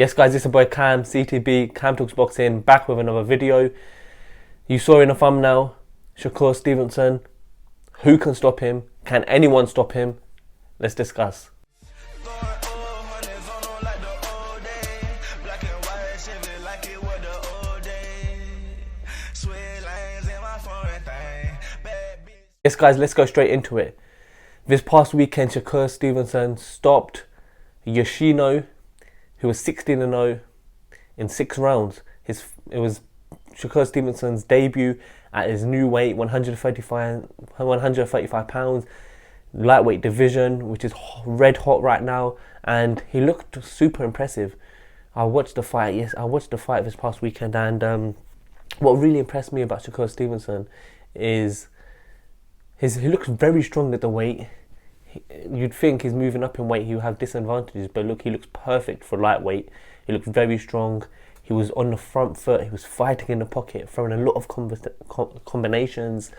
Yes guys, it's your boy Cam, CTB, Cam Talks Boxing, back with another video. You saw in the thumbnail, Shakur Stevenson. Who can stop him? Can anyone stop him? Let's discuss. Yes guys, let's go straight into it. This past weekend, Shakur Stevenson stopped Yoshino, who was 16-0 in 6 rounds. It was Shakur Stevenson's debut at his new weight, 135 pounds, lightweight division, which is red hot right now, and he looked super impressive. I watched the fight. Yes, I watched the fight this past weekend, and what really impressed me about Shakur Stevenson is he looks very strong at the weight. You'd think he's moving up in weight, he would have disadvantages, but look, he looks perfect for lightweight. He looks very strong. He was on the front foot. He was fighting in the pocket, throwing a lot of combinations.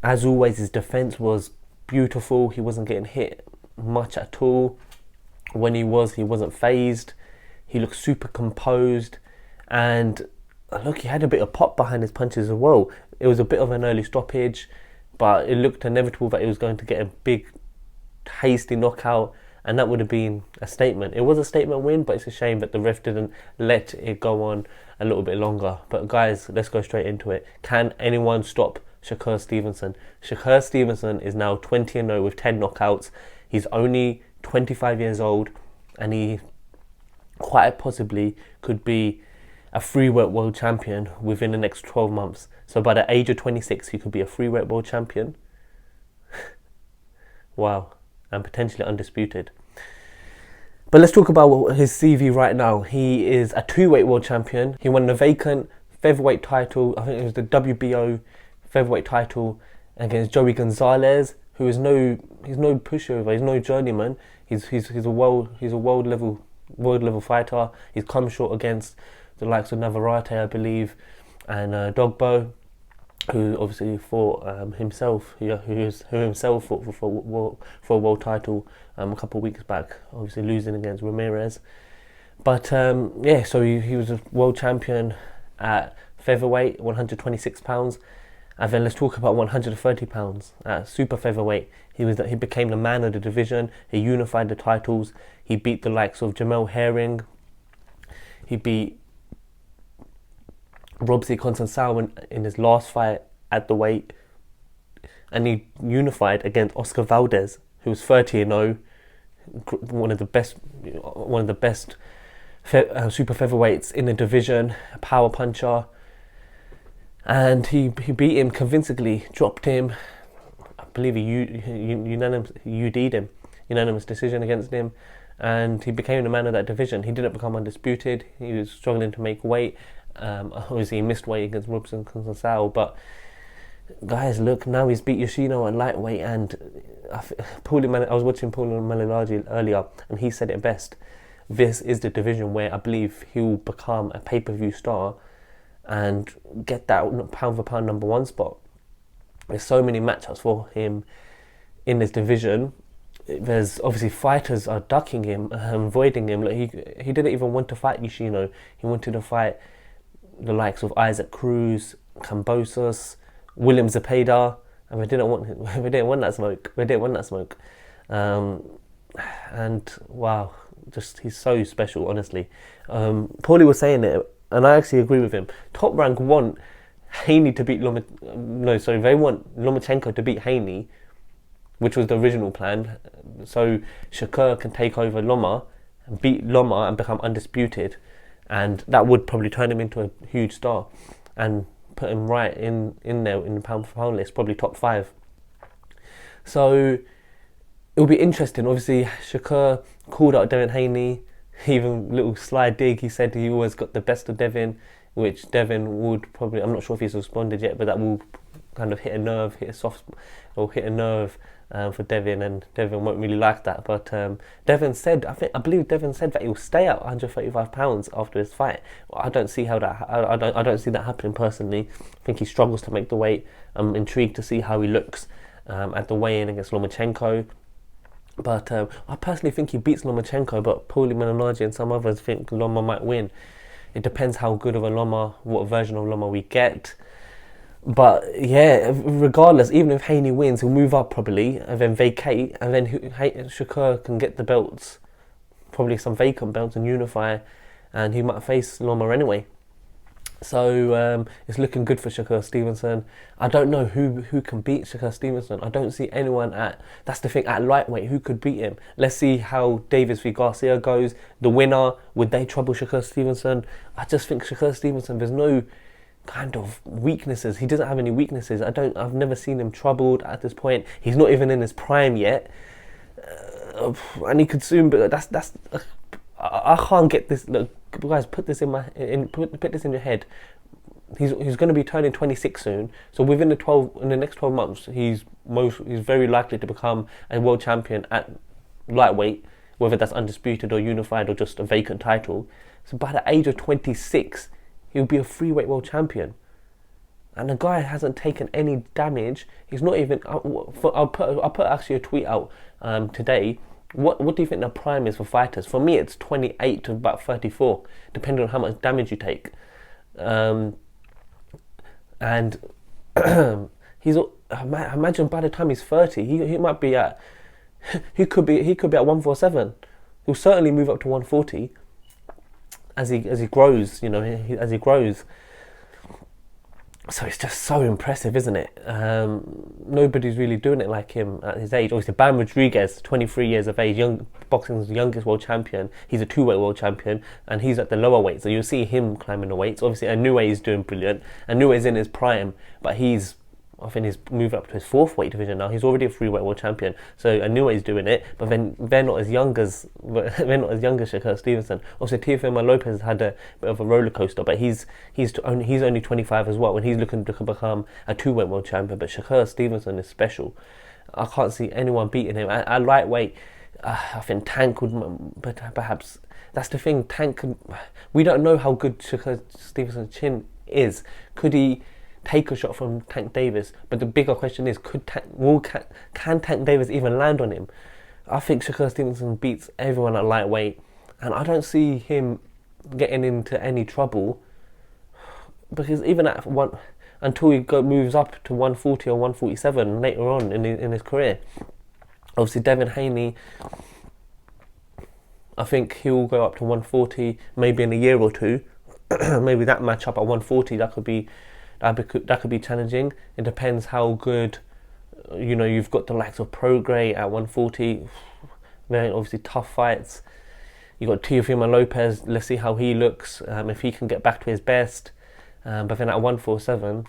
As always, his defense was beautiful. He wasn't getting hit much at all. When he wasn't phased. He looked super composed, and look, he had a bit of pop behind his punches as well. It was a bit of an early stoppage, but it looked inevitable that he was going to get a big, hasty knockout, and that would have been a statement. It was a statement win, but it's a shame that the ref didn't let it go on a little bit longer. But guys, let's go straight into it. Can anyone stop Shakur Stevenson? Shakur Stevenson is now 20-0 with 10 knockouts. He's only 25 years old, and he quite possibly could be a freeweight world champion within the next 12 months. So by the age of 26, he could be a freeweight world champion. Wow. And potentially undisputed. But let's talk about his CV right now. He is a 2-weight world champion. He won the vacant featherweight title. I think it was the WBO featherweight title against Joey Gonzalez, who is he's no pushover. He's no journeyman. He's a world level fighter. He's come short against the likes of Navarrete, I believe, and Dogbo, who obviously fought himself, who himself fought for a world title a couple of weeks back, obviously losing against Ramirez. But yeah, so he was a world champion at featherweight, 126 pounds, and then let's talk about 130 pounds at super featherweight. He became the man of the division. He unified the titles. He beat the likes of Jamel Herring. He beat Robsy Conceição in his last fight at the weight, and he unified against Oscar Valdez, who was 30-0, one of the best super featherweights in the division, a power puncher, and he beat him convincingly, dropped him. I believe he UD'd him, unanimous decision against him, and he became the man of that division. He didn't become undisputed. He was struggling to make weight. Obviously he missed weight against Robson Conceição, but guys, look, now he's beat Yoshino at lightweight, and I was watching Paulo Malignaggi earlier, and he said it best. This is the division where I believe he will become a pay-per-view star and get that pound for pound number 1 spot. There's so many matchups for him in this division. There's obviously fighters are ducking him, avoiding him. Like he didn't even want to fight Yoshino. He wanted to fight the likes of Isaac Cruz, Kambosos, William Zepeda, and they didn't want that smoke. And wow, just he's so special, honestly. Paulie was saying it, and I actually agree with him. Top Rank want Haney to beat they want Lomachenko to beat Haney, which was the original plan, so Shakur can take over Loma and beat Loma and become undisputed, and that would probably turn him into a huge star and put him right in there in the pound for pound list, probably top 5. So it'll be interesting. Obviously Shakur called out Devin Haney, even little sly dig, he said he always got the best of Devin, which Devin would probably, I'm not sure if he's responded yet, but that will kind of hit a nerve for Devin, and Devin won't really like that. But Devin said, I believe Devin said that he'll stay at 135 pounds after this fight. I don't see how that. I don't see that happening personally. I think he struggles to make the weight. I'm intrigued to see how he looks at the weigh-in against Lomachenko. But I personally think he beats Lomachenko, but Paulie Malignaggi and some others think Loma might win. It depends how good of a Loma, what version of Loma we get. But yeah, regardless, even if Haney wins, he'll move up probably and then vacate, and then Shakur can get the belts, probably some vacant belts, and unify, and he might face Loma anyway. So it's looking good for Shakur Stevenson. I don't know who can beat Shakur Stevenson. I don't see anyone that's the thing, at lightweight, who could beat him. Let's see how Davis v Garcia goes. The winner, would they trouble Shakur Stevenson? I just think Shakur Stevenson, there's no kind of weaknesses. He doesn't have any weaknesses. I've never seen him troubled at this point. He's not even in his prime yet. And he could soon, but I can't get this. Look, guys, put this put this in your head. He's going to be turning 26 soon. So within the next 12 months, he's very likely to become a world champion at lightweight, whether that's undisputed or unified or just a vacant title. So by the age of 26, he'll be a freeweight world champion. And the guy hasn't taken any damage. He's not even. I'll put actually a tweet out today. What do you think the prime is for fighters? For me, it's 28 to about 34, depending on how much damage you take. And he's. Imagine by the time he's 30, he might be at. He could be at 147. He'll certainly move up to 140 as he grows. As he grows. So it's just so impressive, isn't it? Nobody's really doing it like him at his age. Obviously, Bam Rodriguez, 23 years of age, boxing's youngest world champion. He's a two-weight world champion, and he's at the lower weight. So you'll see him climbing the weights. Obviously, Inoue is doing brilliant. Inoue is in his prime, but I think he's moved up to his fourth weight division now. He's already a three-weight world champion. So Inoue is doing it, but then they're not as young as Shakur Stevenson. Also, Teofimo Lopez had a bit of a roller coaster, but he's only 25 as well, and he's looking to become a two-weight world champion. But Shakur Stevenson is special. I can't see anyone beating him at lightweight. I think Tank would, but perhaps that's the thing. We don't know how good Shakur Stevenson's chin is. Could he take a shot from Tank Davis? But the bigger question is, can Tank Davis even land on him? I think Shakur Stevenson beats everyone at lightweight, and I don't see him getting into any trouble, because even at until he moves up to 140 or 147 later on in his career. Obviously, Devin Haney, I think he'll go up to 140 maybe in a year or two. Maybe that match up at 140, that could be challenging. It depends how good, you've got the likes of Prograis at 140. Very obviously tough fights. You've got Teofimo Lopez. Let's see how he looks, if he can get back to his best. But then at 147,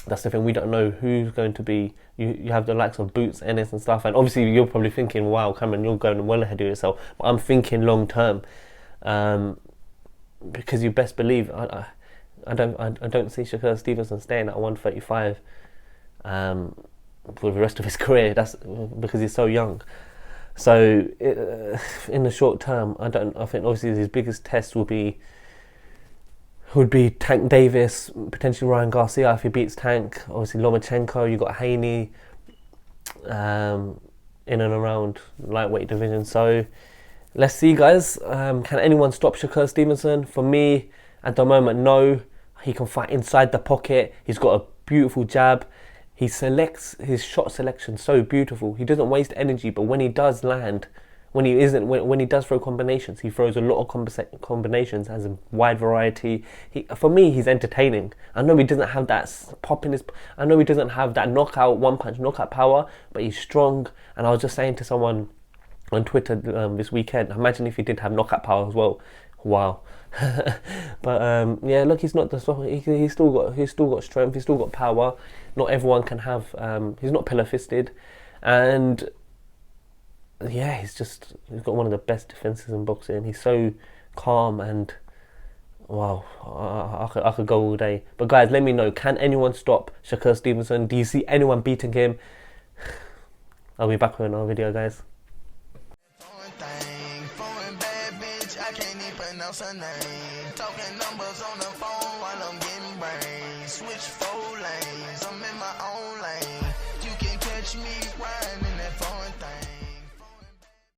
that's the thing. We don't know who's going to be. You have the likes of Boots, Ennis and stuff. And obviously you're probably thinking, wow, Cameron, you're going well ahead of yourself. But I'm thinking long term. Because you best believe, I don't see Shakur Stevenson staying at 135 for the rest of his career. That's because he's so young. So in the short term, I think obviously his biggest test would be Tank Davis, potentially Ryan Garcia if he beats Tank. Obviously Lomachenko, you got Haney in and around lightweight division. So let's see, guys. Can anyone stop Shakur Stevenson? For me, at the moment, no. He can fight inside the pocket. He's got a beautiful jab. He selects his shot selection so beautiful. He doesn't waste energy, but when he does land, when he does throw combinations, he throws a lot of combinations, has a wide variety. For me, he's entertaining. I know he doesn't have that pop in his. I know he doesn't have that one punch knockout power, but he's strong. And I was just saying to someone on Twitter this weekend, imagine if he did have knockout power as well. Wow. But yeah, look, he's not he's still got strength, he's still got power. Not everyone can have. He's not pillar fisted, and yeah, he's got one of the best defenses in boxing. He's so calm and wow, I could go all day. But guys, let me know, can anyone stop Shakur Stevenson? Do you see anyone beating him? I'll be back with another video, guys. Talking numbers on the phone while I'm getting brains. Switch